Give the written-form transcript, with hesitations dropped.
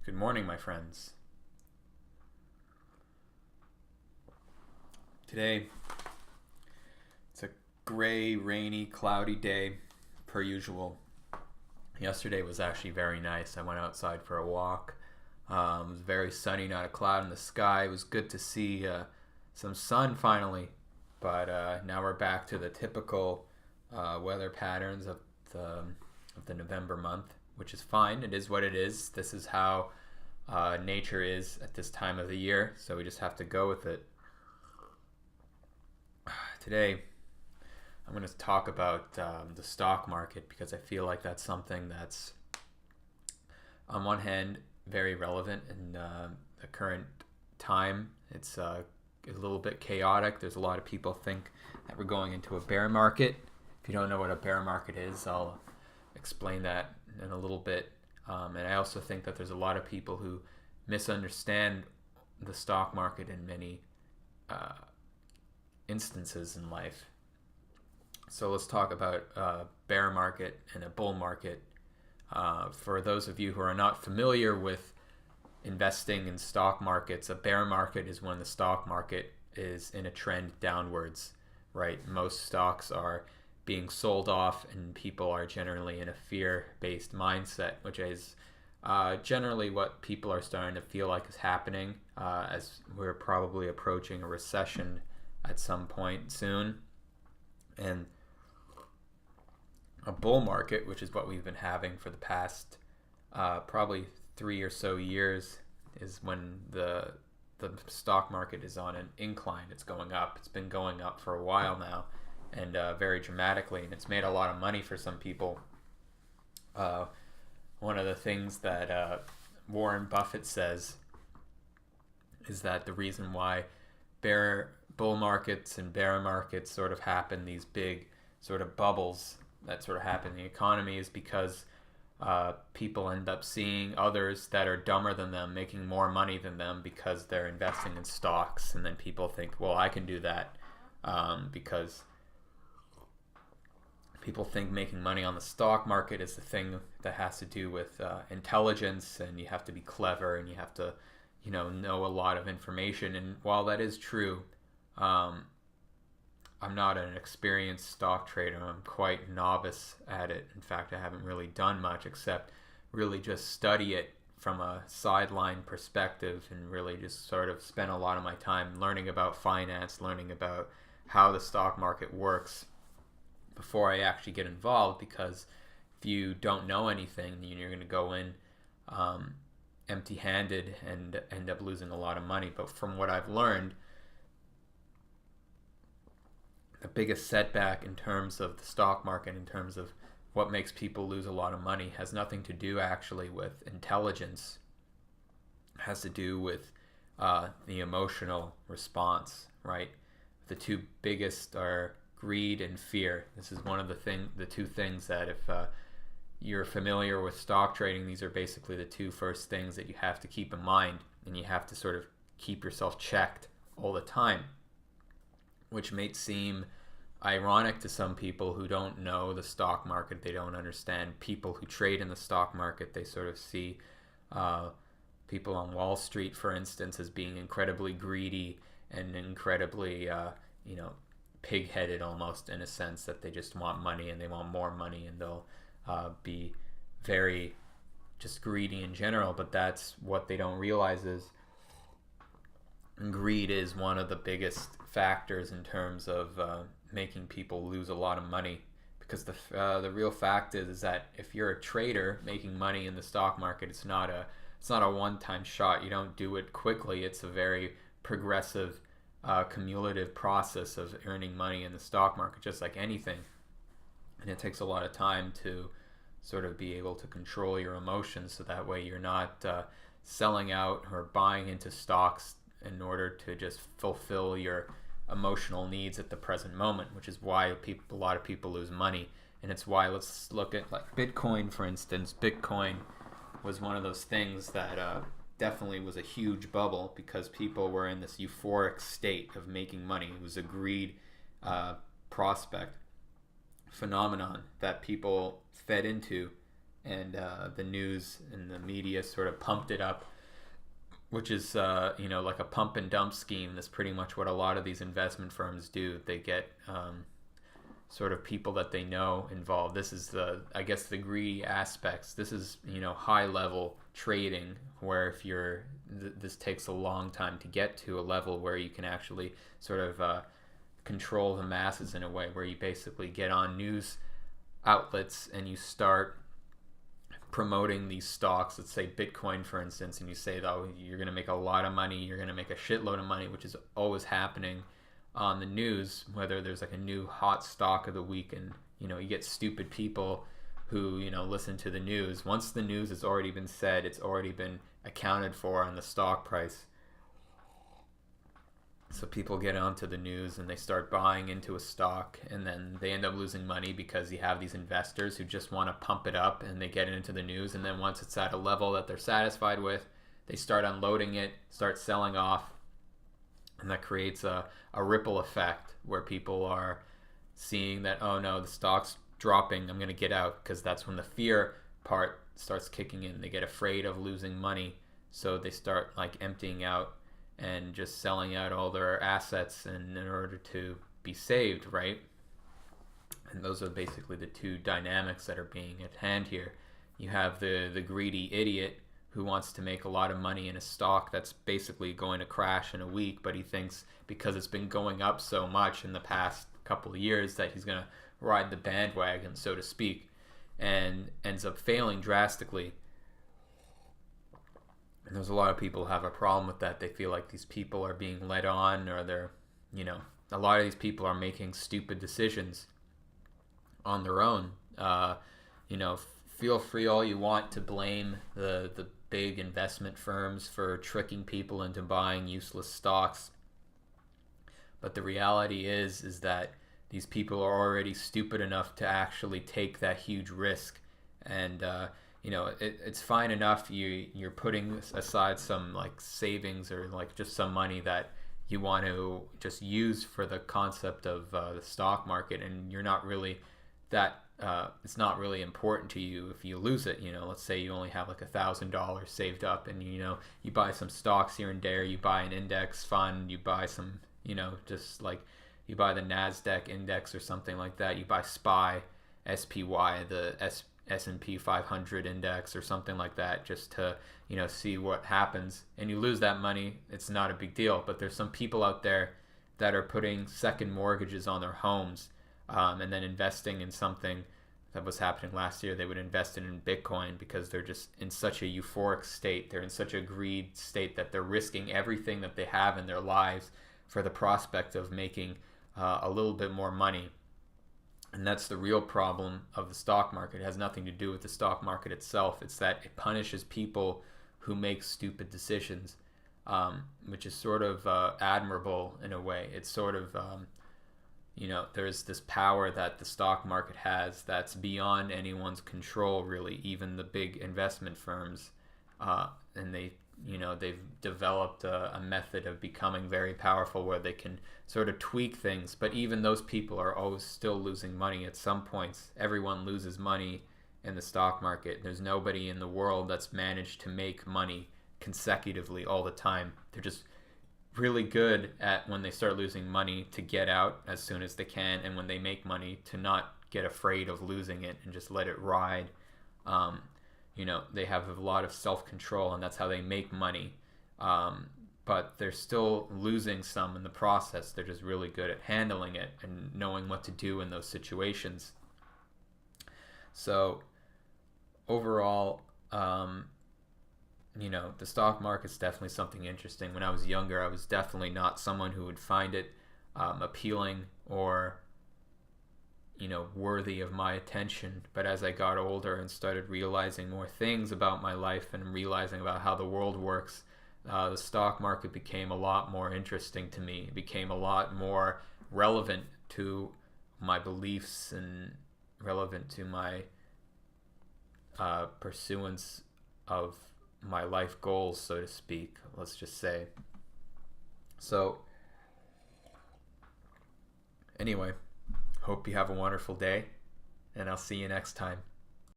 Good morning, my friends. Today, it's a gray, rainy, cloudy day, per usual. Yesterday was actually very nice. I went outside for a walk. It was very sunny, not a cloud in the sky. It was good to see some sun finally. But now we're back to the typical weather patterns of the November month, which is fine. It is what it is. This is how nature is at this time of the year, so we just have to go with it. Today, I'm going to talk about the stock market because I feel like that's something that's, on one hand, very relevant in the current time. It's a little bit chaotic. There's a lot of people think that we're going into a bear market. If you don't know what a bear market is, I'll explain that in a little bit. And I also think that there's a lot of people who misunderstand the stock market in many instances in life. So let's talk about a bear market and a bull market. For those of you who are not familiar with investing in stock markets, a bear market is when the stock market is in a trend downwards, right? Most stocks are being sold off and people are generally in a fear-based mindset, which is generally what people are starting to feel like is happening as we're probably approaching a recession at some point soon. And a bull market, which is what we've been having for the past probably 3 or so years, is when the stock market is on an incline. It's going up. It's been going up for a while now, and very dramatically, and it's made a lot of money for some people. One of the things that Warren Buffett says is that the reason why bull markets and bear markets sort of happen, these big sort of bubbles that sort of happen in the economy, is because people end up seeing others that are dumber than them making more money than them because they're investing in stocks, and then people think, well, I can do that because people think making money on the stock market is the thing that has to do with intelligence, and you have to be clever and you have to know a lot of information. And while that is true, I'm not an experienced stock trader. I'm quite novice at it. In fact, I haven't really done much except really just study it from a sideline perspective and really just sort of spend a lot of my time learning about finance, learning about how the stock market works before I actually get involved, because if you don't know anything, you're going to go in empty-handed and end up losing a lot of money. But from what I've learned, the biggest setback in terms of the stock market, in terms of what makes people lose a lot of money, has nothing to do actually with intelligence. It has to do with the emotional response, right? The two biggest are greed and fear. This is one of the two things that, if you're familiar with stock trading, these are basically the two first things that you have to keep in mind, and you have to sort of keep yourself checked all the time, which may seem ironic to some people who don't know the stock market. They don't understand people who trade in the stock market. They sort of see people on Wall Street, for instance, as being incredibly greedy and incredibly pig-headed, almost, in a sense that they just want money and they want more money, and they'll be very just greedy in general. But that's what they don't realize is greed is one of the biggest factors in terms of making people lose a lot of money, because the real fact is that if you're a trader making money in the stock market, it's not a one-time shot. You don't do it quickly. It's a very progressive cumulative process of earning money in the stock market, just like anything. And it takes a lot of time to sort of be able to control your emotions, so that way you're not selling out or buying into stocks in order to just fulfill your emotional needs at the present moment, which is why a lot of people lose money. And it's why, let's look at like Bitcoin, for instance. Bitcoin was one of those things that definitely was a huge bubble because people were in this euphoric state of making money. It was a greed prospect phenomenon that people fed into and the news and the media sort of pumped it up, which is like a pump and dump scheme. That's pretty much what a lot of these investment firms do. They get sort of people that they know involved. This is I guess the greedy aspects. This is high level trading, where if this takes a long time to get to a level where you can actually sort of control the masses in a way where you basically get on news outlets and you start promoting these stocks. Let's say Bitcoin, for instance, and you say, oh, you're going to make a lot of money, you're going to make a shitload of money, which is always happening on the news, whether there's like a new hot stock of the week, and you get stupid people who listen to the news. Once the news has already been said, it's already been accounted for on the stock price. So people get onto the news and they start buying into a stock, and then they end up losing money because you have these investors who just want to pump it up, and they get into the news, and then once it's at a level that they're satisfied with, they start unloading it, start selling off, and that creates a ripple effect where people are seeing that, oh no, the stock's dropping, I'm going to get out, because that's when the fear part starts kicking in. They get afraid of losing money, so they start like emptying out and just selling out all their assets in order to be saved, right? And those are basically the two dynamics that are being at hand here. You have the greedy idiot who wants to make a lot of money in a stock that's basically going to crash in a week, but he thinks because it's been going up so much in the past couple of years that he's going to ride the bandwagon, so to speak, and ends up failing drastically. And there's a lot of people who have a problem with that. They feel like these people are being led on, or they're, a lot of these people are making stupid decisions on their own. Feel free all you want to blame the big investment firms for tricking people into buying useless stocks. But the reality is that these people are already stupid enough to actually take that huge risk. And, it's fine enough you're putting aside some like savings or like just some money that you want to just use for the concept of the stock market, and you're not really that it's not really important to you if you lose it. Let's say you only have like $1,000 saved up, and you buy some stocks here and there, you buy an index fund, you buy some just like you buy the NASDAQ index or something like that, you buy SPY, the S&P 500 index or something like that, just to see what happens, and you lose that money. It's not a big deal. But there's some people out there that are putting second mortgages on their homes, and then investing in something that was happening last year. They would invest in Bitcoin because they're just in such a euphoric state, they're in such a greed state that they're risking everything that they have in their lives for the prospect of making a little bit more money. And that's the real problem of the stock market. It has nothing to do with the stock market itself. It's that it punishes people who make stupid decisions, which is sort of admirable in a way. It's sort of, there's this power that the stock market has that's beyond anyone's control, really, even the big investment firms. And they've developed a method of becoming very powerful where they can sort of tweak things, but even those people are always still losing money at some points. Everyone loses money in the stock market. There's nobody in the world that's managed to make money consecutively all the time. They're just really good at, when they start losing money, to get out as soon as they can, and when they make money, to not get afraid of losing it and just let it ride. They have a lot of self-control, and that's how they make money. But they're still losing some in the process. They're just really good at handling it and knowing what to do in those situations. So overall, the stock market's definitely something interesting. When I was younger, I was definitely not someone who would find it appealing or worthy of my attention. But as I got older and started realizing more things about my life and realizing about how the world works, the stock market became a lot more interesting to me. It became a lot more relevant to my beliefs and relevant to my pursuance of my life goals, so to speak, let's just say. So anyway, hope you have a wonderful day, and I'll see you next time.